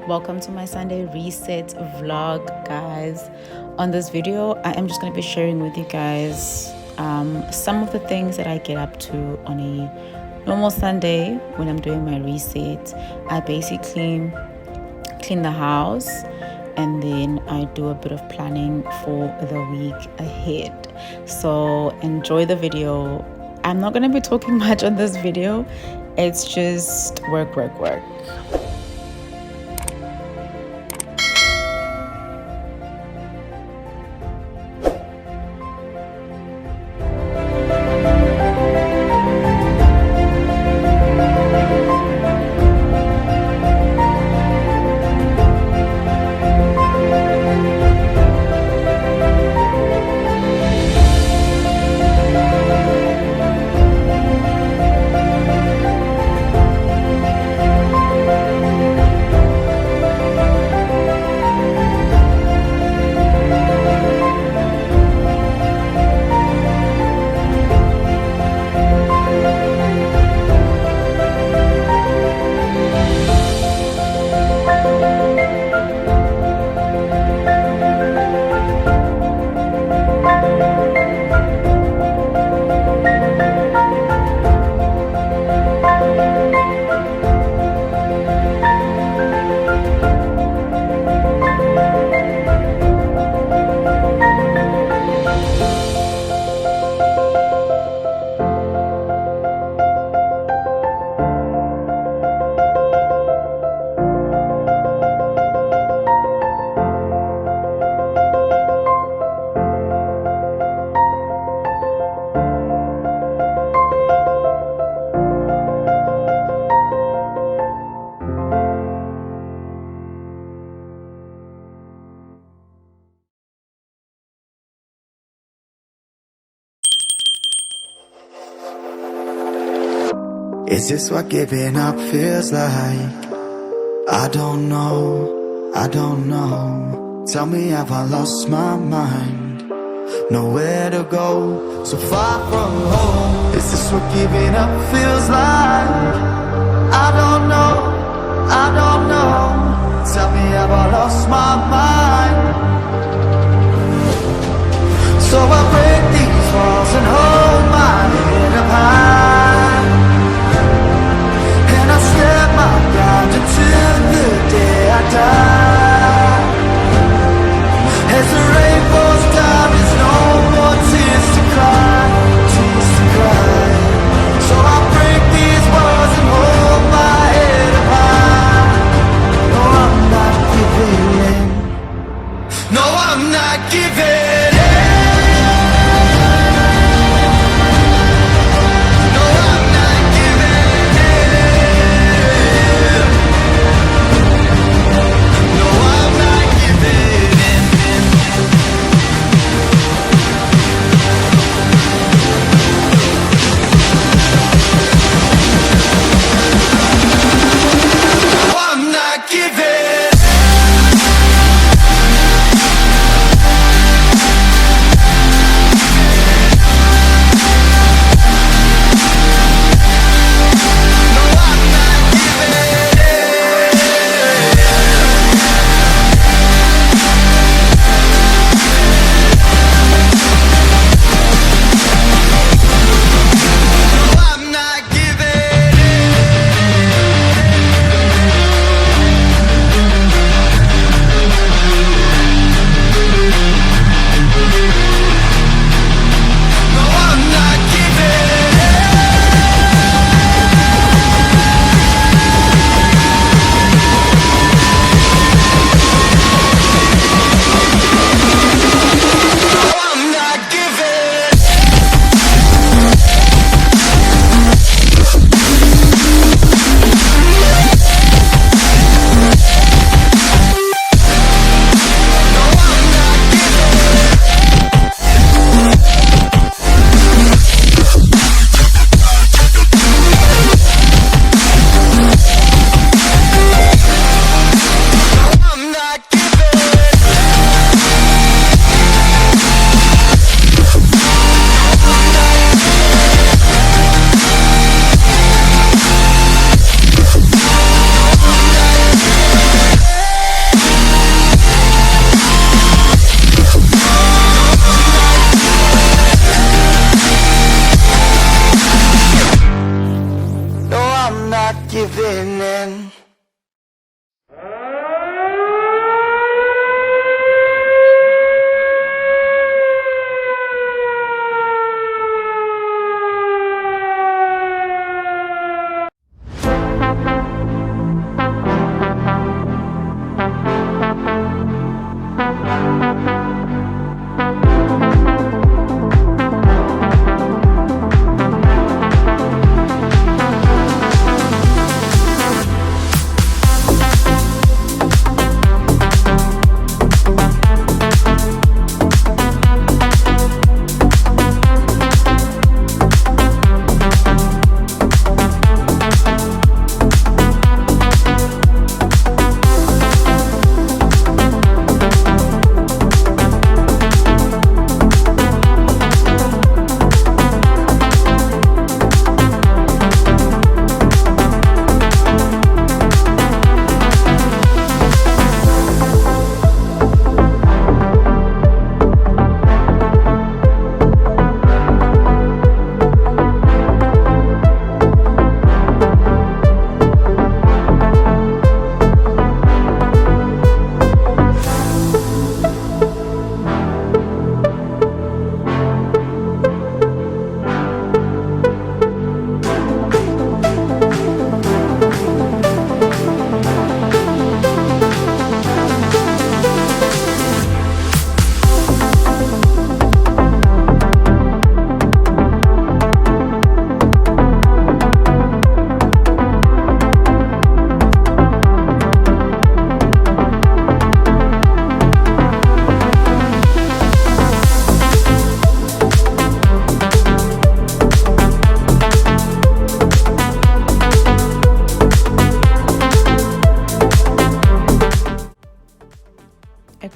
welcome to my Sunday reset vlog, guys. On this video I am just going to be sharing with you guys some of the things that I get up to on a normal Sunday when I'm doing my reset. I basically clean the house and then I do a bit of planning for the week ahead. So enjoy the video. I'm not going to be talking much on this video. It's just work. Is this what giving up feels like? I don't know. Tell me, have I lost my mind? Nowhere to go, so far from home. Is this what giving up feels like? I don't know. Tell me, have I lost my mind? So I break these walls and hold my head up high, and I step my ground until the day I die. As the rain falls down, there's no more tears to cry. So I break these walls and hold my head up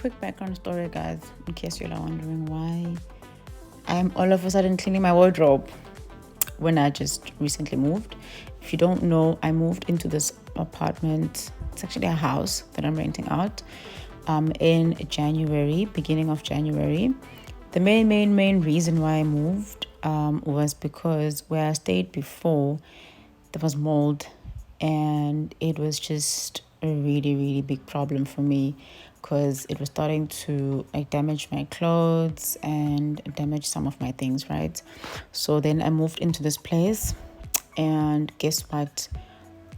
quick background story, guys, in case you're wondering why I'm all of a sudden cleaning my wardrobe when I just recently moved. If you don't know, I moved into this apartment. It's actually a house that I'm renting out in January, beginning of January. The main reason why I moved was because where I stayed before, there was mold, and it was just a really big problem for me because it was starting to damage my clothes and damage some of my things, right? So then I moved into this place, and guess what?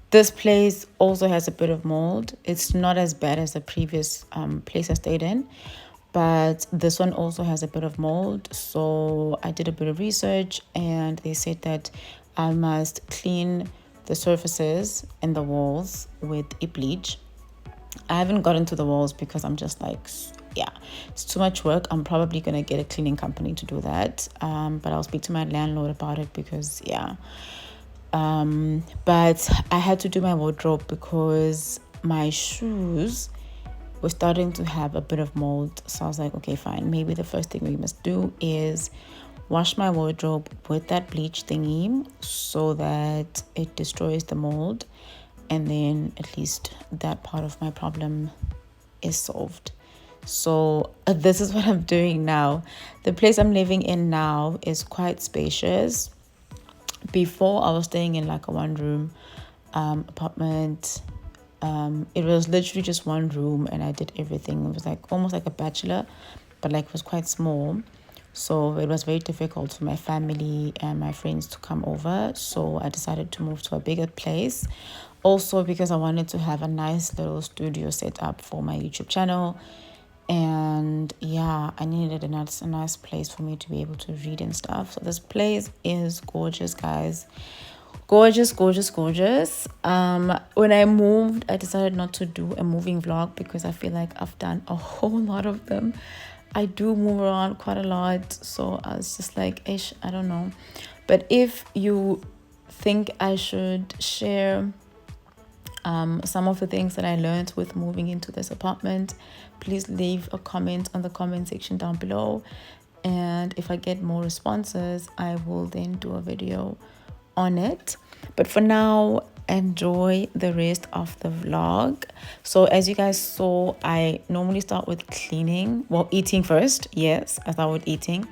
This place also has a bit of mold. It's not as bad as the previous place I stayed in, but this one also has a bit of mold. So I did a bit of research, and they said that I must clean the surfaces and the walls with a bleach. I haven't gotten to the walls because I'm just like, yeah, it's too much work. I'm probably gonna get a cleaning company to do that, but I'll speak to my landlord about it because but I had to do my wardrobe because my shoes were starting to have a bit of mold. So I was like, okay, fine, maybe the first thing we must do is wash my wardrobe with that bleach thingy so that it destroys the mold, and then at least that part of my problem is solved. So this is what I'm doing now. The place I'm living in now is quite spacious. Before, I was staying in like a one room apartment. It was literally just one room, and I did everything. It was like almost like a bachelor, but like it was quite small. So it was very difficult for my family and my friends to come over. So I decided to move to a bigger place. Also because I wanted to have a nice little studio set up for my YouTube channel. And yeah, I needed a nice place for me to be able to read and stuff. So this place is gorgeous, guys. Gorgeous. When I moved, I decided not to do a moving vlog because I feel like I've done a whole lot of them. I do move around quite a lot, so I was just like, ish, I don't know. But if you think I should share some of the things that I learned with moving into this apartment, please leave a comment on the comment section down below, and if I get more responses, I will then do a video on it. But for now, enjoy the rest of the vlog. So as you guys saw, I normally start with cleaning, well, eating first. Yes, I start with eating,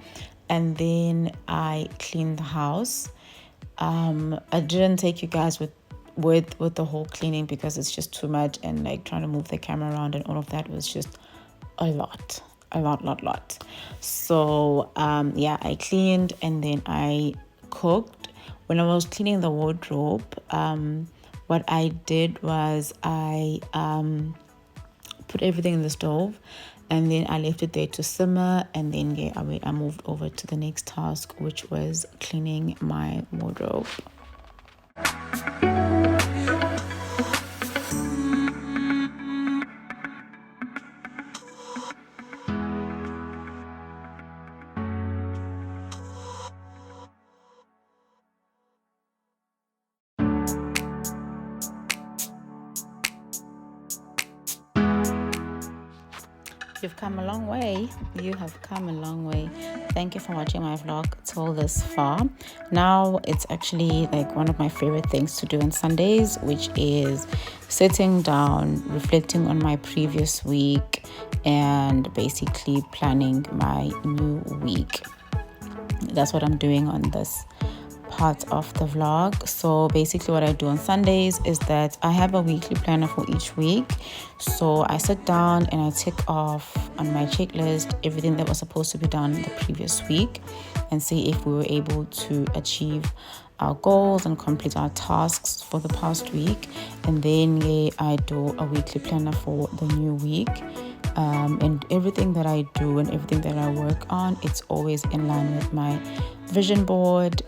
and then I clean the house. I didn't take you guys with the whole cleaning because it's just too much, and like trying to move the camera around and all of that was just a lot. So yeah, I cleaned and then I cooked. When I was cleaning the wardrobe, what I did was I put everything in the stove, and then I left it there to simmer, and then I moved over to the next task, which was cleaning my wardrobe. You've come a long way. You have come a long way. Thank you for watching my vlog till this far. Now it's actually like one of my favorite things to do on Sundays, which is sitting down, reflecting on my previous week, and basically planning my new week. That's what I'm doing on this part of the vlog. So basically what I do on Sundays is that I have a weekly planner for each week. So I sit down and I tick off on my checklist everything that was supposed to be done the previous week and see if we were able to achieve our goals and complete our tasks for the past week. And then I do a weekly planner for the new week. And everything that I do and everything that I work on, it's always in line with my vision board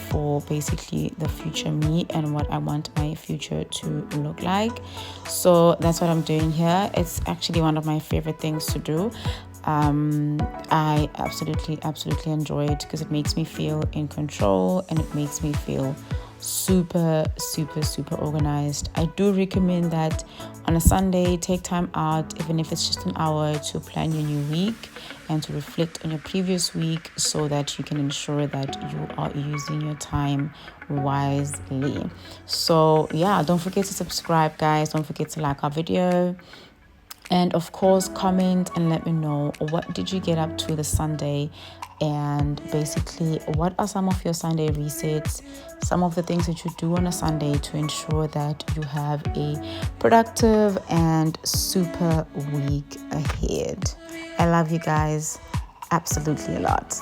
for basically the future me and what I want my future to look like. So that's what I'm doing here. It's actually one of my favorite things to do. I absolutely enjoy it because it makes me feel in control and it makes me feel super super organized. I do recommend that on a Sunday, take time out, even if it's just an hour, to plan your new week and to reflect on your previous week, so that you can ensure that you are using your time wisely. So yeah, don't forget to subscribe, guys. Don't forget to like our video, and of course comment and let me know, what did you get up to this Sunday, and basically what are some of your Sunday resets, some of the things that you do on a Sunday to ensure that you have a productive and super week ahead. I love you guys absolutely a lot.